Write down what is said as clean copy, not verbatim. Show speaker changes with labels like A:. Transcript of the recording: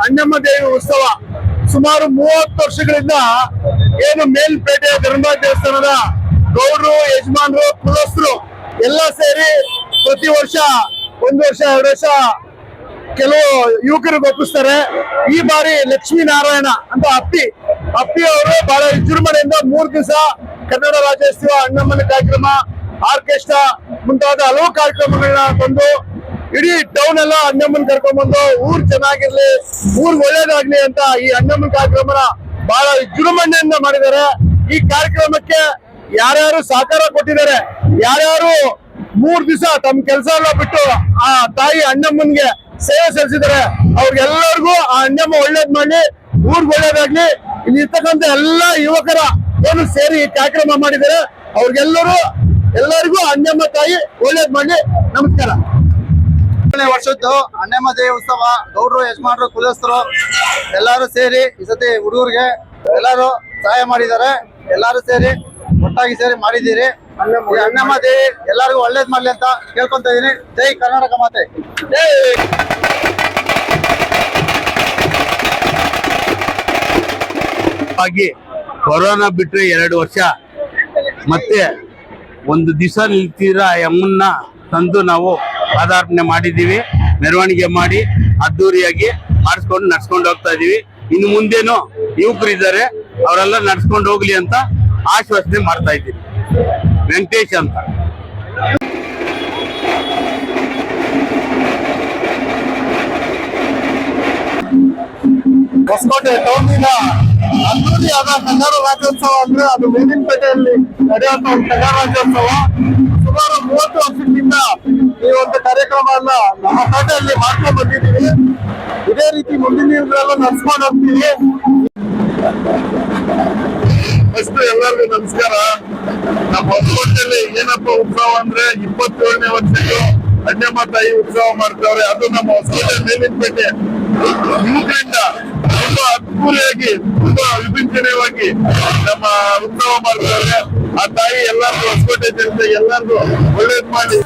A: ಅಣ್ಣಮ್ಮ ದೇವಿ ಉತ್ಸವ ಸುಮಾರು 30 ವರ್ಷಗಳಿಂದ ಏನು ಮೇಲ್ಪೇಟೆ ಧರ್ಮರಾಜ ದೇವಸ್ಥಾನದ ಗೌಡ್ರು, ಯಜಮಾನರು, ಕುಲಸ್ಥರು ಎಲ್ಲ ಸೇರಿ ಪ್ರತಿ ವರ್ಷ 1 ವರ್ಷ 2 ವರ್ಷ ಕೆಲವು ಯುವಕರಿಗೆ ಒಪ್ಪಿಸ್ತಾರೆ. ಈ ಬಾರಿ ಲಕ್ಷ್ಮೀ ನಾರಾಯಣ ಅಂತ ಅಪ್ಪಿ ಅವರು ಬಹಳ ವಿಜೃಂಭಣೆಯಿಂದ 3 ದಿವಸ ಕನ್ನಡ ರಾಜ್ಯೋತ್ಸವ, ಅಣ್ಣಮ್ಮನ ಕಾರ್ಯಕ್ರಮ, ಆರ್ಕೆಸ್ಟ್ರಾ ಮುಂತಾದ ಹಲವು ಕಾರ್ಯಕ್ರಮಗಳನ್ನ ತಂದು ಇಡೀ ಟೌನ್ ಎಲ್ಲ ಅಣ್ಣಮ್ಮನ್ ಕರ್ಕೊಂಡ್ಬಂದು ಊರ್ ಚೆನ್ನಾಗಿರ್ಲಿ, ಊರ್ ಒಳ್ಳೇದಾಗ್ಲಿ ಅಂತ ಈ ಅಣ್ಣಮ್ಮನ ಕಾರ್ಯಕ್ರಮನ ಬಹಳ ವಿಜೃಂಭಣೆಯಿಂದ ಮಾಡಿದ್ದಾರೆ. ಈ ಕಾರ್ಯಕ್ರಮಕ್ಕೆ ಯಾರ್ಯಾರು ಸಹಕಾರ ಕೊಟ್ಟಿದ್ದಾರೆ, ಯಾರ್ಯಾರು 3 ದಿವಸ ತಮ್ಮ ಕೆಲಸ ಎಲ್ಲ ಬಿಟ್ಟು ಆ ತಾಯಿ ಅಣ್ಣಮ್ಮನ್ಗೆ ಸೇವೆ ಸಲ್ಲಿಸಿದ್ದಾರೆ, ಅವ್ರಿಗೆಲ್ಲರಿಗೂ ಆ ಅಣ್ಣಮ್ಮ ಒಳ್ಳೇದ್ ಮಾಡ್ಲಿ, ಊರ್ಗ್ ಒಳ್ಳೇದಾಗ್ಲಿ. ಇಲ್ಲಿ ಇರ್ತಕ್ಕಂಥ ಎಲ್ಲಾ ಯುವಕರ ಏನು ಸೇರಿ ಈ ಕಾರ್ಯಕ್ರಮ ಮಾಡಿದ್ದಾರೆ, ಎಲ್ಲರಿಗೂ ಅಣ್ಣಮ್ಮ ತಾಯಿ ಒಳ್ಳೇದ್ ಮಾಡ್ಲಿ. ನಮಸ್ಕಾರ.
B: ವರ್ಷದ್ದು ಅಣ್ಣಮ್ಮ ದೇವಿ ಉತ್ಸವ ಗೌಡ್ರು, ಯಜಮಾನರು, ಕುಲಸ್ಥರು ಎಲ್ಲಾರು ಸೇರಿ ಈ ಸತಿ ಹುಡುಗರಿಗೆ ಎಲ್ಲಾರು ಸಹಾಯ ಮಾಡಿದ್ದಾರೆ. ಎಲ್ಲಾರು ಸೇರಿ ಒಟ್ಟಾಗಿ ಸೇರಿ ಮಾಡಿದ್ದೀರಿ. ಅಣ್ಣಮ್ಮ ದೇವಿ ಎಲ್ಲರಿಗೂ ಒಳ್ಳೇದ್ ಮಾಡ್ಲಿ ಅಂತ ಕೇಳ್ಕೊಂತ ಇದೀನಿ. ಜೈ ಕರ್ನಾಟಕ ಮಾತೆ.
C: ಕೊರೋನಾ ಬಿಟ್ರೆ 2 ವರ್ಷ ಮತ್ತೆ 1 ದಿವಸ ನಿಲ್ತಿರ ಅಮ್ಮನ್ನ ತಂದು ನಾವು ಪಾದಾರ್ಪಣೆ ಮಾಡಿದ್ದೀವಿ. ಮೆರವಣಿಗೆ ಮಾಡಿ ಅದ್ದೂರಿಯಾಗಿ ನಡ್ಸ್ಕೊಂಡು ಹೋಗ್ತಾ ಇದೀವಿ. ಇನ್ನು ಮುಂದೇನು ಯುವಕರು ಇದ್ದಾರೆ, ಅವರೆಲ್ಲ ನಡ್ಸ್ಕೊಂಡು ಹೋಗ್ಲಿ ಅಂತ ಆಶ್ವಾಸನೆ ಮಾಡ್ತಾ ಇದ್ದೀವಿ. ವೆಂಕಟೇಶ್ ಅಂತ.
A: ಹೊಸಕೋಟೆ ಟೌನಿನ ಅದ್ದೂರಿಯಾದ ಕನ್ನಡ ರಾಜ್ಯೋತ್ಸವ ಅಂದ್ರೆ ಅದು ಮೇಲಿನಪೇಟೆಯಲ್ಲಿ ನಡೆಯುವಂತ ಒಂದು ಕನ್ನಡ ರಾಜ್ಯೋತ್ಸವ. ಸುಮಾರು 30 ವರ್ಷದಿಂದ ಈ ಒಂದು ಕಾರ್ಯಕ್ರಮವನ್ನ ನಮ್ಮ ಪೇಟೆಯಲ್ಲಿ ಮಾಡ್ಕೊಂಡು ಬಂದಿದ್ದೀವಿ. ಇದೇ ರೀತಿ ಮುಂದಿನ ದಿನಗಳಲ್ಲೂ ನಡ್ಸ್ಕೊಂಡು ಹೋಗ್ತೀವಿ. ಫಸ್ಟ್ ಎಲ್ಲರಿಗೂ ನಮಸ್ಕಾರ. ನಮ್ಮ ಹೊಸಕೋಟೆಯಲ್ಲಿ ಏನಪ್ಪ ಉತ್ಸವ ಅಂದ್ರೆ 27ನೇ ವರ್ಷದ್ದು ಅಣ್ಣಮ್ಮ ತಾಯಿ ಉತ್ಸವ ಮಾಡ್ತಾವ್ರೆ. ಅದು ನಮ್ಮ ಹೊಸಕೋಟೆ ಮೇಲಿನಪೇಟೆ ಯುವಕರಿಂದ ತುಂಬಾ ಅದ್ಭುತವಾಗಿ, ತುಂಬಾ ವಿಭಿನ್ನವಾಗಿ ನಮ್ಮ ಉತ್ಸವ ಮಾಡ್ತಾರೆ. ಆ ತಾಯಿ ಎಲ್ಲರಿಗೂ, ಹೊಸಕೋಟೆ ಜನತೆ ಎಲ್ಲರಿಗೂ ಒಳ್ಳೇದ್ ಮಾಡಿ.